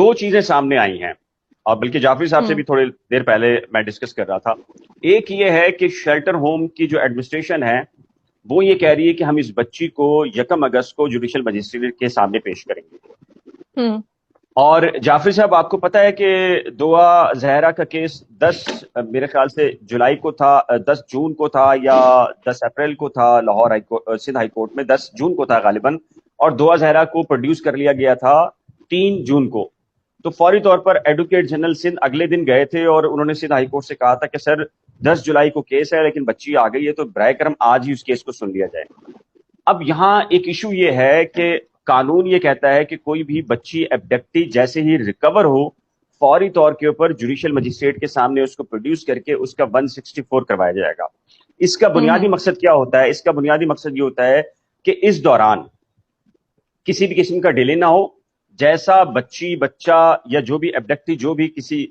دو چیزیں سامنے آئی ہیں، اور بلکہ جعفری صاحب سے بھی تھوڑی دیر پہلے میں ڈسکس کر رہا تھا. ایک یہ ہے کہ شیلٹر ہوم کی جو ایڈمنسٹریشن ہے وہ یہ کہہ رہی ہے کہ ہم اس بچی کو 1 اگست کو جوڈیشل مجسٹریٹ کے سامنے پیش کریں گے. اور جعفری صاحب آپ کو پتا ہے کہ دعا زہرا کا کیس 10 میرے خیال سے جولائی کو تھا، 10 جون کو تھا یا 10 اپریل کو تھا، لاہور سندھ ہائی کورٹ میں 10 جون کو تھا غالباً، اور دعا زہرا کو پروڈیوس کر لیا گیا تھا 3 جون کو. تو فوری طور پر ایڈوکیٹ جنرل سندھ اگلے دن گئے تھے اور انہوں نے سندھ ہائی کورٹ سے کہا تھا کہ سر 10 جولائی کو کیس ہے لیکن بچی آ گئی ہے تو برائے کرم آج ہی اس کیس کو سن لیا جائے. اب یہاں ایک ایشو یہ ہے کہ قانون یہ کہتا ہے کہ کوئی بھی بچی ایبڈکٹی جیسے ہی ریکور ہو فوری طور کے اوپر جوڈیشل مجسٹریٹ کے سامنے اس کو پروڈیوس کر کے اس کا 164 کروایا جائے گا. اس کا بنیادی مقصد کیا ہوتا ہے؟ اس کا بنیادی مقصد یہ ہوتا ہے کہ اس دوران کسی بھی قسم کا ڈیلے نہ ہو. جیسا بچی بچہ یا جو بھی ایبڈکٹی جو بھی کسی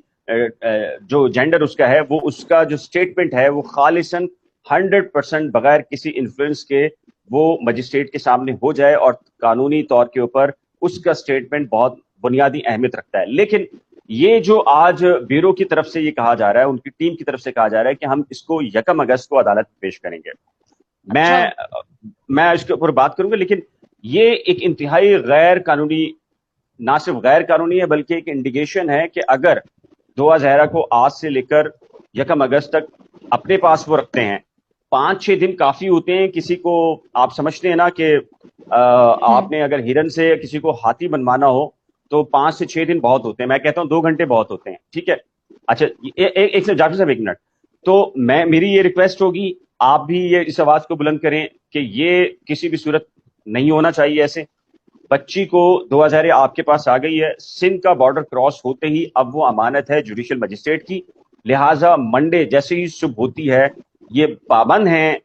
جو جینڈر اس کا ہے وہ اس کا جو سٹیٹمنٹ ہے وہ خالصاً 100% بغیر کسی انفلوئنس کے وہ مجسٹریٹ کے سامنے ہو جائے، اور قانونی طور کے اوپر اس کا سٹیٹمنٹ بہت بنیادی اہمیت رکھتا ہے. لیکن یہ جو آج بیورو کی طرف سے یہ کہا جا رہا ہے، ان کی ٹیم کی طرف سے کہا جا رہا ہے کہ ہم اس کو 1 اگست کو عدالت میں پیش کریں گے. میں اس کے اوپر بات کروں گا، لیکن یہ ایک انتہائی غیر قانونی، نہ صرف غیر قانونی ہے بلکہ ایک انڈیکیشن ہے کہ اگر دعا زہرا کو آج سے لے کر 1 اگست تک اپنے پاس وہ رکھتے ہیں، 5-6 دن کافی ہوتے ہیں. کسی کو آپ سمجھتے ہیں نا کہ آپ نے اگر ہرن سے کسی کو ہاتھی بنوانا ہو تو 5 سے 6 دن بہت ہوتے ہیں. میں کہتا ہوں 2 گھنٹے بہت ہوتے ہیں. ٹھیک ہے، اچھا ایک سے جعفر صاحب 1 منٹ. تو میری یہ ریکویسٹ ہوگی آپ بھی یہ اس آواز کو بلند کریں کہ یہ کسی بھی صورت نہیں ہونا چاہیے ایسے. بچی کو 2000 آپ کے پاس آ گئی ہے، سندھ کا بارڈر کراس ہوتے ہی اب وہ امانت ہے جوڈیشل مجسٹریٹ کی، لہٰذا منڈے جیسے ہی صبح ہوتی ہے یہ پابند ہیں.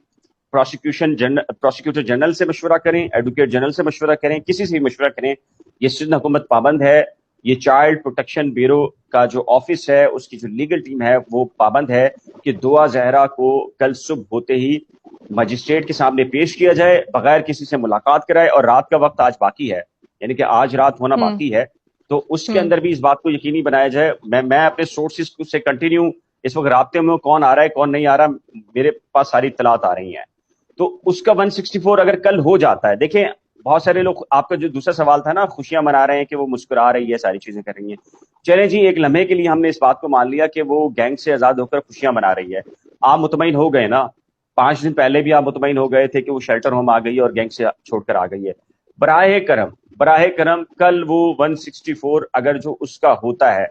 پروسیکیوٹر جنرل سے مشورہ کریں، ایڈوکیٹ جنرل سے مشورہ کریں، کسی سے بھی مشورہ کریں. یہ سندھ حکومت پابند ہے. یہ چائلڈ پروٹیکشن بیورو کا جو آفس ہے اس کی جو لیگل ٹیم ہے وہ پابند ہے کہ دعا زہرا کو کل صبح ہوتے ہی مجسٹریٹ کے سامنے پیش کیا جائے بغیر کسی سے ملاقات کرائے. اور رات کا وقت آج باقی ہے، یعنی کہ آج رات ہونا باقی ہے، تو اس کے اندر بھی اس بات کو یقینی بنایا جائے. میں اپنے سورسز سے کنٹینیو اس وقت رابطے میں کون آ رہا ہے کون نہیں آ رہا، میرے پاس ساری اطلاعات آ رہی ہیں. تو اس کا 164 اگر کل ہو جاتا ہے، دیکھیں بہت سارے لوگ، آپ کا جو دوسرا سوال تھا نا، خوشیاں منا رہے ہیں کہ وہ مسکرا رہی ہے، ساری چیزیں کر رہی ہیں. چلیں جی، ایک لمحے کے لیے ہم نے اس بات کو مان لیا کہ وہ گینگ سے آزاد ہو کر خوشیاں منا رہی ہے. آپ مطمئن ہو گئے نا؟ 5 دن پہلے بھی آپ مطمئن ہو گئے تھے کہ وہ شیلٹر ہوم آ گئی اور گینگ سے چھوڑ کر آ گئی ہے. براہ کرم کل وہ 164 اگر جو اس کا ہوتا ہے،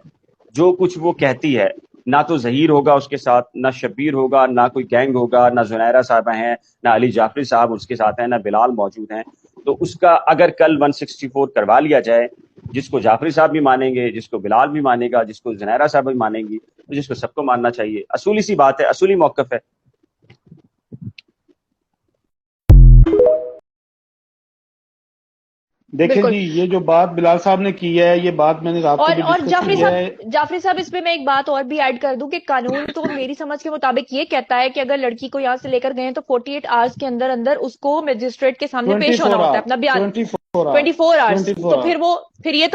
جو کچھ وہ کہتی ہے، نہ تو ظہیر ہوگا اس کے ساتھ، نہ شبیر ہوگا، نہ کوئی گینگ ہوگا، نہ زنیرہ صاحبہ ہیں، نہ علی جعفری صاحب اس کے ساتھ ہیں، نہ بلال موجود ہیں. تو اس کا اگر کل 164 کروا لیا جائے، جس کو جعفری صاحب بھی مانیں گے، جس کو بلال بھی مانے گا، جس کو زنیرہ صاحب بھی مانیں گی، جس کو سب کو ماننا چاہیے. اصولی سی بات ہے، اصولی موقف ہے. دیکھیں جی، یہ جو بات بلال صاحب نے کی ہے، یہ بات میں نے رات کو بھی ڈسکس کی ہے. جعفری صاحب اس پہ میں ایک بات اور بھی ایڈ کر دوں کہ قانون تو میری سمجھ کے مطابق یہ کہتا ہے کہ اگر لڑکی کو یہاں سے لے کر گئے تو 48 آورز کے اندر اندر اس کو مجسٹریٹ کے سامنے پیش ہونا ہوتا ہے اپنا بیان. 24 آورز. تو پھر یہ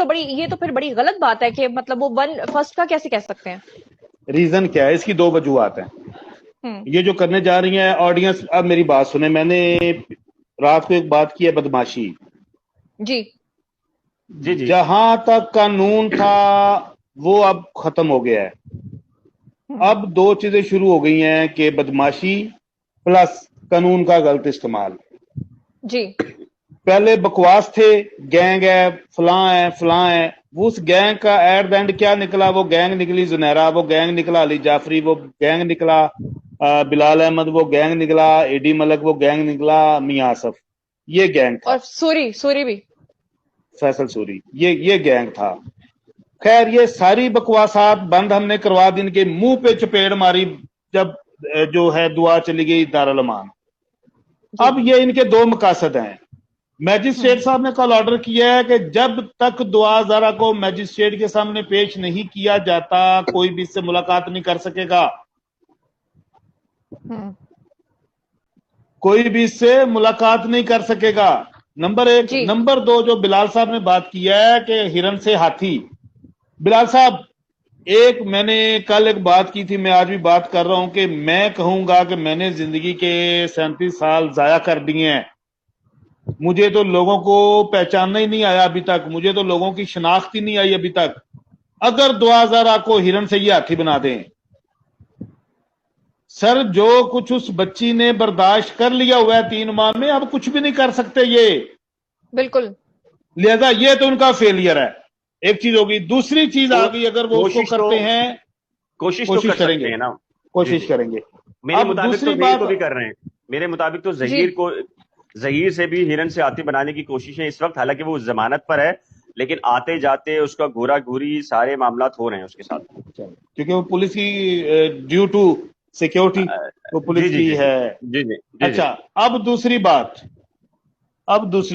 تو پھر بڑی غلط بات ہے کہ مطلب وہ 1 کا کیسے کہہ سکتے ہیں؟ ریزن کیا ہے اس کی؟ 2 وجوہات ہیں. یہ جو کرنے جا رہی ہیں آڈینس، اب میری بات سنیں. میں نے رات کو ایک بات کی ہے، بدماشی. جی جہاں تک قانون تھا وہ اب ختم ہو گیا ہے. اب 2 چیزیں شروع ہو گئی ہیں کہ بدماشی پلس قانون کا غلط استعمال. جی پہلے بکواس تھے، گینگ ہے، فلاں ہے. وہ اس گینگ کا ایٹ دا اینڈ کیا نکلا؟ وہ گینگ نکلی زنیرہ، وہ گینگ نکلا علی جعفری، وہ گینگ نکلا بلال احمد، وہ گینگ نکلا اے ڈی ملک، وہ گینگ نکلا میاں آصف. یہ گینگ تھا. اور سوری بھی فیصل سوری، یہ گینگ تھا. خیر، یہ ساری بکواسات بند ہم نے کروا دی. ان کے منہ پہ چپیڑ ماری جب جو ہے دعا چلی گئی دارالامان. اب یہ ان کے 2 مقاصد ہیں. میجسٹریٹ صاحب نے کل آرڈر کیا ہے کہ جب تک دعا زہرا کو میجسٹریٹ کے سامنے پیش نہیں کیا جاتا کوئی بھی اس سے ملاقات نہیں کر سکے گا. کوئی بھی اس سے ملاقات نہیں کر سکے گا. نمبر 1. نمبر 2، جو بلال صاحب نے بات کی ہے کہ ہرن سے ہاتھی، بلال صاحب ایک میں نے کل ایک بات کی تھی, میں آج بھی بات کر رہا ہوں کہ میں کہوں گا کہ میں نے زندگی کے 37 سال ضائع کر دیے ہیں. مجھے تو لوگوں کو پہچاننا ہی نہیں آیا ابھی تک, مجھے تو لوگوں کی شناخت ہی نہیں آئی ابھی تک. اگر 2000 کو ہرن سے یہ ہاتھی بنا دیں سر, جو کچھ اس بچی نے برداشت کر لیا ہوا ہے 3 ماہ میں, اب کچھ بھی نہیں کر سکتے یہ. بالکل. لہذا یہ تو ان کا فیلئر ہے. ایک چیز ہوگی. دوسری چیز آ گئی, اگر وہ اس کو کرتے ہیں کوشش کریں گے نا, کوشش کریں گے. میرے مطابق تو زہیر کو بھی کر رہے ہیں. میرے مطابق تو زہیر سے بھی ہرن سے ہاتھی بنانے کی کوششیں اس وقت, حالانکہ وہ ضمانت پر ہے, لیکن آتے جاتے اس کا گورا گوری سارے معاملات ہو رہے ہیں اس کے ساتھ, کیونکہ وہ پولیس کی ڈیو ٹو سیکیورٹی وہ پولیس کی ہے. اچھا, اب دوسری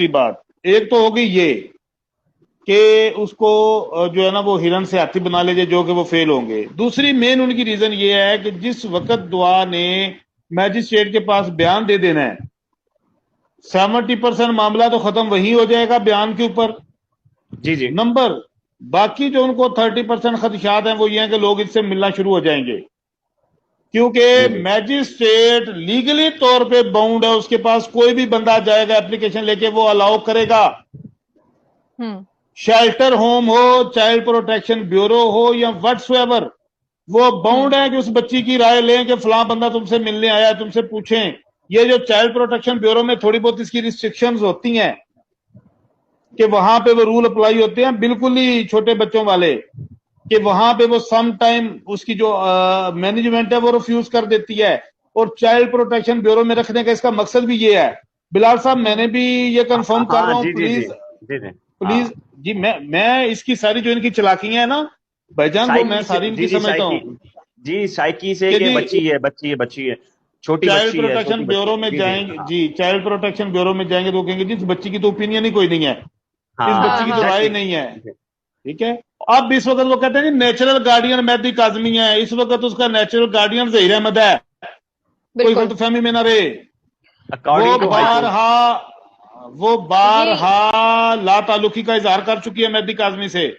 بات ایک تو ہوگی یہ کہ اس کو جو ہے نا وہ ہرن سے ہاتھی بنا لے جائے, جو کہ وہ فیل ہوں گے. دوسری مین ان کی ریزن یہ ہے کہ جس وقت دعا نے میجسٹریٹ کے پاس بیان دے دینا ہے 70% معاملہ تو ختم وہی ہو جائے گا بیان کے اوپر. جی نمبر باقی جو ان کو 30% خدشات ہیں وہ یہ ہیں کہ لوگ اس سے ملنا شروع ہو جائیں گے, کیونکہ میجسٹریٹ لیگلی طور پہ باؤنڈ ہے, اس کے پاس کوئی بھی بندہ جائے گا اپلیکیشن لے کے وہ الاؤ کرے گا. شیلٹر ہوم ہو, چائلڈ پروٹیکشن بیورو ہو یا وٹس ایور, وہ باؤنڈ ہے کہ اس بچی کی رائے لیں کہ فلاں بندہ تم سے ملنے آیا, تم سے پوچھیں. یہ جو چائلڈ پروٹیکشن بیورو میں تھوڑی بہت اس کی ریسٹرکشنز ہوتی ہیں کہ وہاں پہ وہ رول اپلائی ہوتے ہیں بالکل ہی چھوٹے بچوں والے, کہ وہاں پہ وہ سم ٹائم اس کی جو مینجمنٹ ہے وہ ریفیوز کر دیتی ہے. اور چائلڈ پروٹیکشن بیورو میں رکھنے کا اس کا مقصد بھی یہ ہے. بلال صاحب میں نے بھی یہ کنفرم کر رہا ہوں, پلیز جی, میں اس کی ساری جو ان کی چلاکیاں ہیں نا بھائی جان, وہ میں ساری ان کی سمجھتا ہوں. جی سائیکی سے کہ بچی ہے چھوٹی چائلڈ پروٹیکشن بیورو میں جائیں گے, جی چائلڈ پروٹیکشن بیورو میں جائیں گے تو کہیں گے جی اس بچی کی تو اوپینین ہی کوئی نہیں ہے, اس بچی کی تو رائے نہیں ہے. ٹھیک ہے, اب اس وقت وہ کہتے ہیں کہ نیچرل گارڈین مہدی کاظمی ہے, اس وقت اس کا نیچرل گارڈین ظہیر احمد ہے. کوئی غلط فہمی میں نہ رہے. وہ بارہا لا تعلقی کا اظہار کر چکی ہے مہدی کاظمی سے.